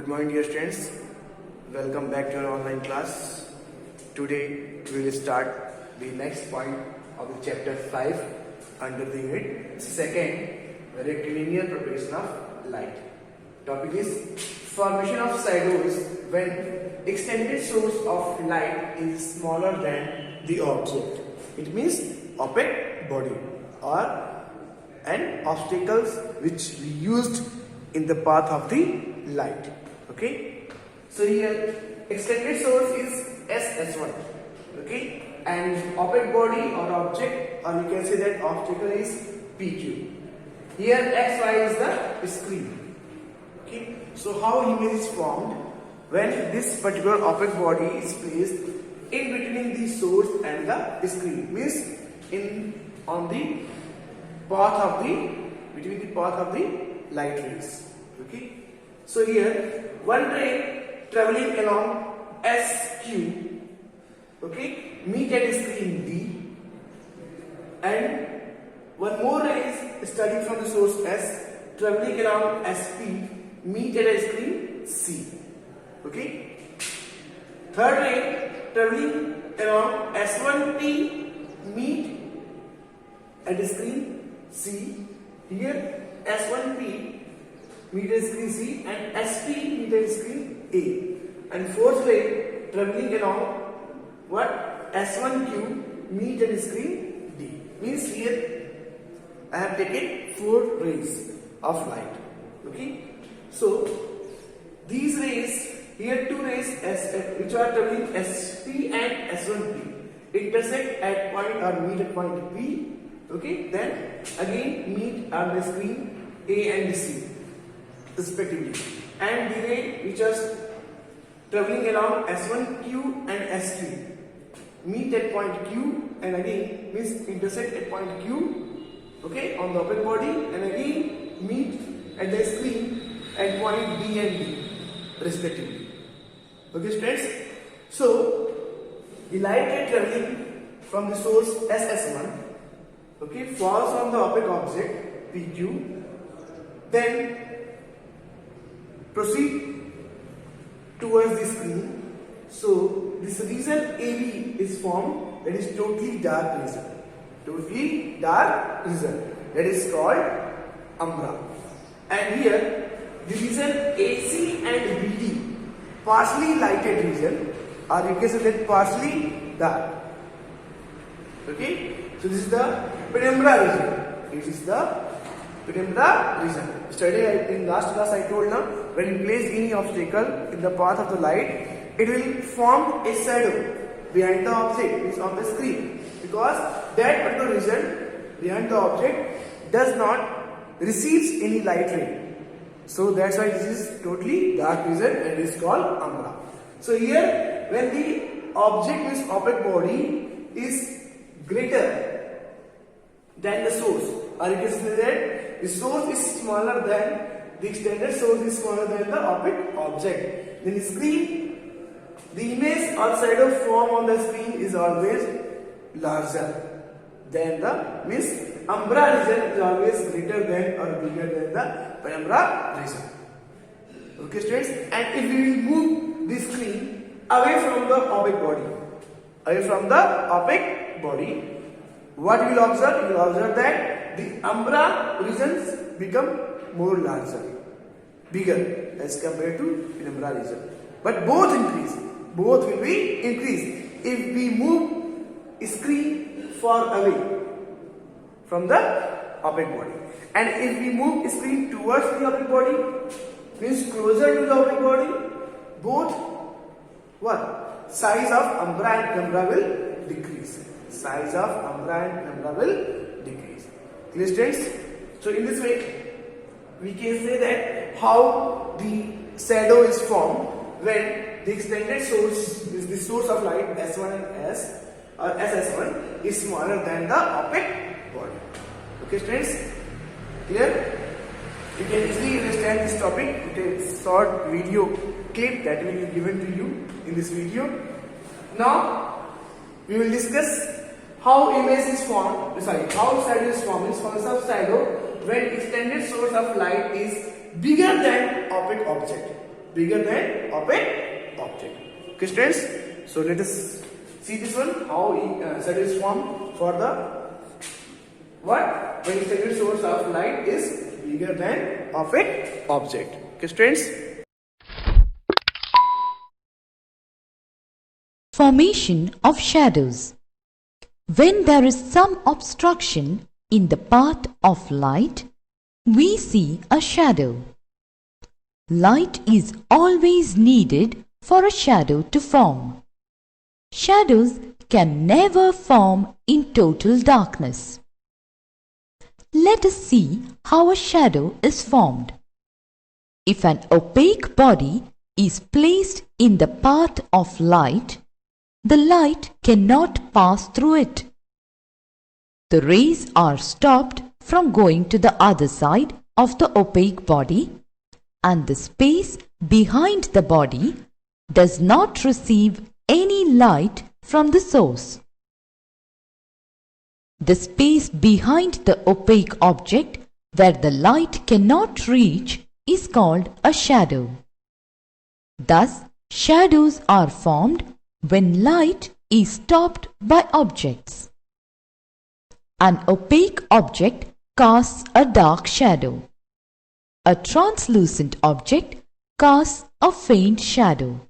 morning dear students, welcome back to our online class. Today we will start the next point of the chapter 5 under the unit 2nd, rectilinear propagation of light. Topic is formation of shadows when extended source of light is smaller than the object. It means opaque body or an obstacles which we used in the path of the light. Okay, so here extended source is SS1. Okay, and opaque body or object, or you can say that obstacle is PQ. Here XY is the screen. Okay, so how image is formed when this particular opaque body is placed in between the source and the screen, means on the path of the between the path of the light rays. Okay, so here one ray traveling along SQ, okay, meet at screen D, and one more ray is starting from the source S, traveling along SP, meet at a screen C. Okay, third ray traveling along S1P, meet at the screen C. Here S1P meet at screen C and SP meet at screen A. And fourth ray traveling along what? S1Q meet at screen D. Means here I have taken 4 rays of light. Okay, so these rays, here 2 rays which are traveling SP and S1P intersect at point or meet at point P. Okay, then again meet on the screen A and C respectively, and the ray which are traveling along S1Q and SQ meet at point Q and again means intersect at point Q, okay, on the opaque body, and again meet at the screen at point B and D respectively. Okay students, so the light ray traveling from the source SS1, okay, falls on the opaque object PQ, then proceed towards the screen. So this region AB is formed, that is totally dark region. Totally dark region, that is called umbra. And here the region AC and BD, partially lighted region, or you can say that partially dark. Okay, so this is the penumbra region. It is the penumbra region. Study in last class I told now, when you place any obstacle in the path of the light, it will form a shadow behind the object, means on the screen, because that particular region behind the object does not receives any light ray. So that's why this is totally dark region and it is called umbra. So here when the object, means opaque body, is greater than the source, or you can say that the source is smaller than the extended source is smaller than the opaque object, then the screen, the image or shadow form on the screen is always larger than the, means umbra region is always greater than or bigger than the penumbra region. Okay students, and if we will move the screen away from the opaque body, what you will observe? You will observe that the umbra regions become more larger, bigger as compared to penumbra region. But both increase. Both will be increased if we move screen far away from the opaque body. And if we move screen towards the opaque body, means closer to the opaque body, both what? Size of umbra and penumbra will decrease. Size of umbra and penumbra will decrease. Clear students? So in this way, we can say that how the shadow is formed when the extended source is the source of light S1 and S or SS1 is smaller than the opaque body. Okay students, clear? You can easily understand this topic with a short video clip that will be given to you in this video. Now we will discuss how image is formed, how shadow is formed, is function of shadow when extended source of light is bigger than opaque object. bigger than opaque object. Okay, students. So let us see this one, how shadow is formed for the what? When extended source of light is bigger than opaque object. Okay, students. Formation of shadows. When there is some obstruction in the path of light, we see a shadow. Light is always needed for a shadow to form. Shadows can never form in total darkness. Let us see how a shadow is formed. If an opaque body is placed in the path of light, the light cannot pass through it. The rays are stopped from going to the other side of the opaque body, and the space behind the body does not receive any light from the source. The space behind the opaque object where the light cannot reach is called a shadow. Thus, shadows are formed when light is stopped by objects. An opaque object casts a dark shadow. A translucent object casts a faint shadow.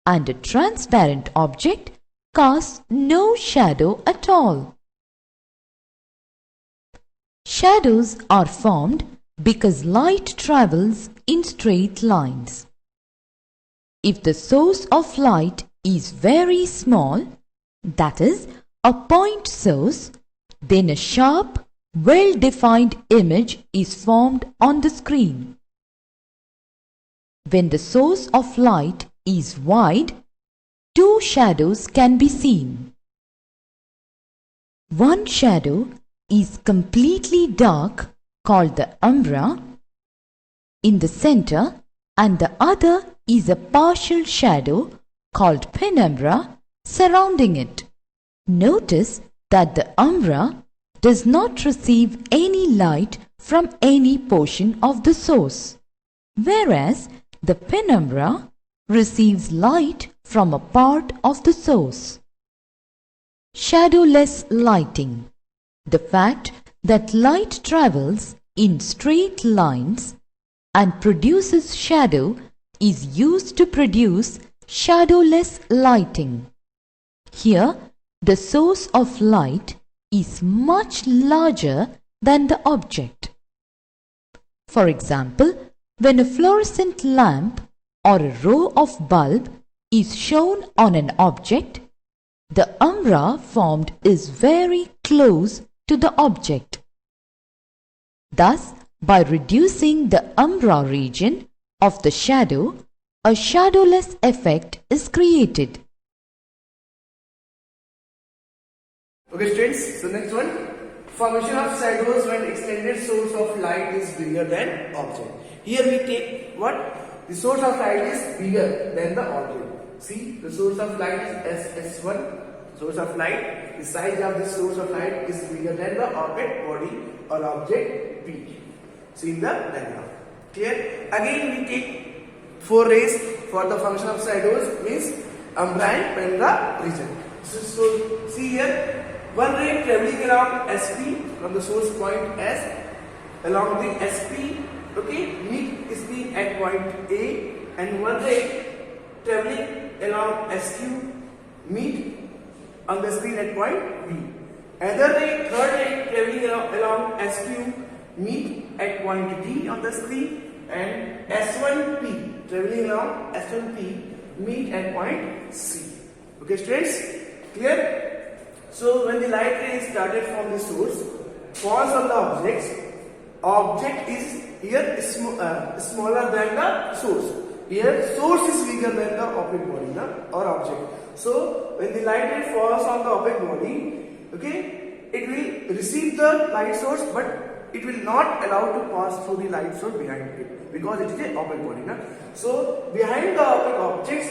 And a transparent object casts no shadow at all. Shadows are formed because light travels in straight lines. If the source of light is very small, that is, a point source, then a sharp, well-defined image is formed on the screen. When the source of light is wide, two shadows can be seen. One shadow is completely dark, called the umbra, in the center, and the other is a partial shadow called penumbra surrounding it. Notice that the umbra does not receive any light from any portion of the source, whereas the penumbra receives light from a part of the source. Shadowless lighting. The fact that light travels in straight lines and produces shadow is used to produce shadowless lighting. Here, the source of light is much larger than the object. For example, when a fluorescent lamp or a row of bulb is shown on an object, the umbra formed is very close to the object. Thus, by reducing the umbra region of the shadow, a shadowless effect is created. Okay, students, so next one, formation of shadows when extended source of light is bigger than object. Here we take what? The source of light is bigger than the object. See, the source of light is S1. Source of light, the size of the source of light is bigger than the object body or object P. See in the diagram. Clear? Again we take 4 rays for the function of shadows, means umbra and penumbra region. So see here, one ray traveling around SP from the source point S along the SP, okay, meet screen at point A, and one ray traveling along SQ meet on the screen at point B. Another ray, third ray traveling along SQ meet at point D on the screen, and S1P traveling along S1P meet at point C. Okay, students, clear? So when the light ray started from the source, falls on the object is here smaller than the source. Here source is bigger than the opaque body or object. So when the light ray falls on the opaque body, okay, it will receive the light source, but it will not allow to pass through the light source behind it because it is an opaque body. So behind the opaque objects,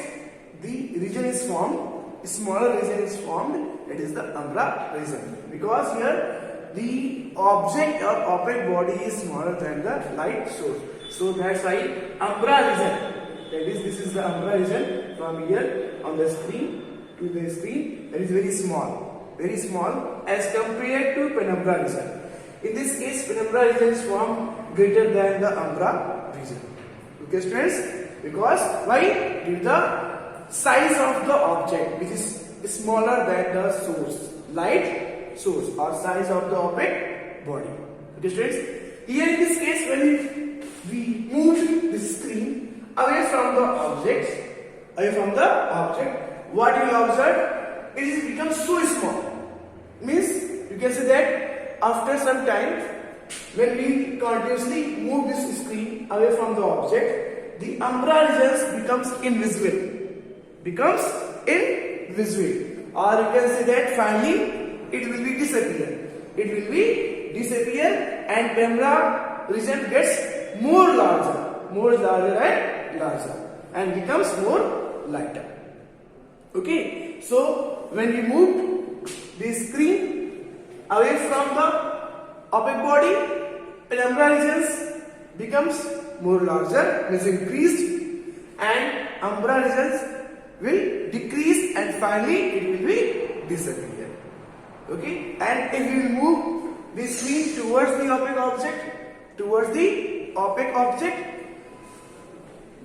the region is formed, a smaller region is formed, it is the umbra region, because here the object or opaque body is smaller than the light source. So that's why umbra region That is, this is the umbra region from here on the screen to the screen. That is very small as compared to penumbra region. In this case, penumbra region is formed greater than the umbra region. Okay, students? Because why? Due to the size of the object, which is smaller than the source, light source, or size of the opaque body. Okay, students? Here in this case, when we move the screen away from the object, what you will observe? It becomes so small. Means you can say that after some time, when we continuously move this screen away from the object, the umbra regions becomes invisible. Or you can say that finally it will be disappear. And penumbra region gets more larger and becomes more lighter. Okay, so when we move the screen away from the opaque body, penumbra regions becomes more larger, means increased, and umbra regions will decrease, and finally it will be disappear. Okay, and if we move the screen towards the opaque object,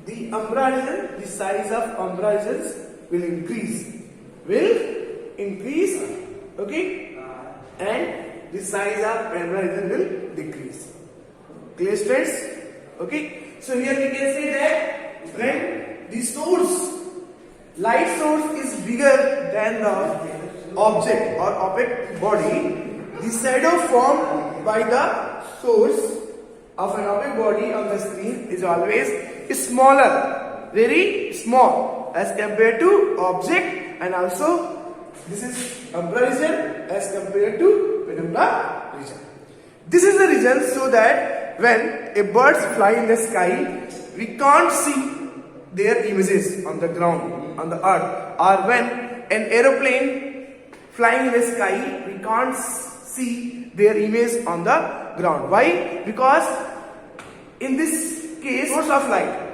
the umbra region, the size of umbra regions will increase. Okay, and the size of penumbra region will decrease. Clear, students? Okay, so here we can say that when the light source is bigger than the object or opaque body, the shadow formed by the source of an opaque body on the screen is always smaller, very small as compared to object, and also this is umbra region as compared to penumbra region. This is the region so that when a birds fly in the sky, we can't see their images on the ground, on the earth, or when an aeroplane flying in the sky, we can't see their image on the ground. Why? Because in this case, source of light,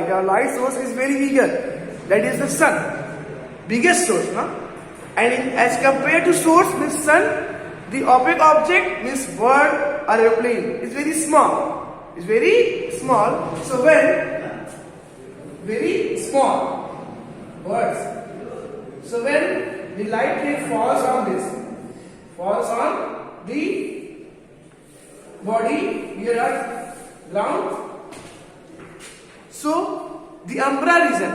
our light source is very bigger. That is the sun, biggest source, no? And as compared to source means sun, the opaque object means bird or aeroplane is very small. So when very small birds, so when the light ray falls on the body near earth ground, so the umbra region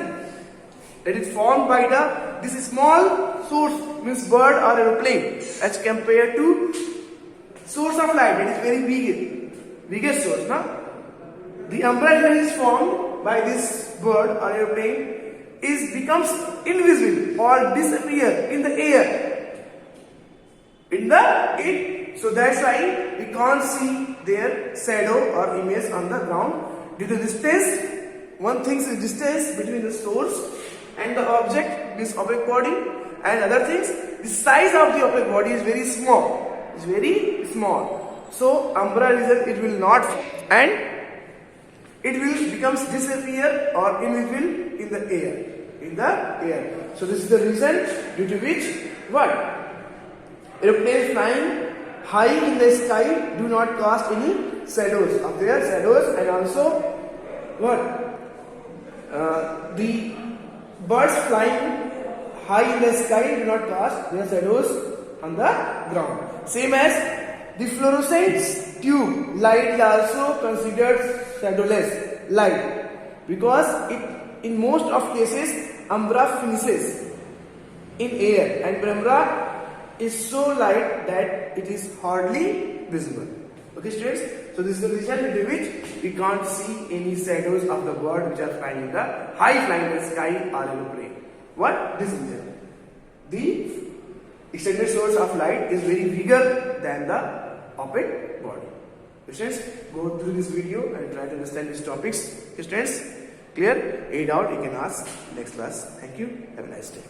that is formed by this small source means bird or aeroplane as compared to source of light that is very biggest source, no? The umbra region is formed by this bird or aeroplane becomes invisible or disappear in the air. So that's why we can't see their shadow or image on the ground due to distance. One thing is distance between the source and the object, this opaque body, and other things, the size of the opaque body is very small. So umbra region it will not, and it will becomes disappear or invisible in the air. So this is the reason due to which what? Airplanes flying high in the sky do not cast any shadows of their shadows, and also what? The birds flying high in the sky do not cast their shadows on the ground. Same as the fluorescent tube light is also considered shadowless light because in most of cases umbra finishes in air and penumbra is so light that it is hardly visible. Okay, students? So this is the reason due to which we can't see any shadows of the bird which are flying in the high flying in the sky or aeroplane. What? This reason. The extended source of light is very bigger than the opaque body. Students, go through this video and try to understand these topics. Students, clear? Any doubt you can ask next class. Thank you. Have a nice day.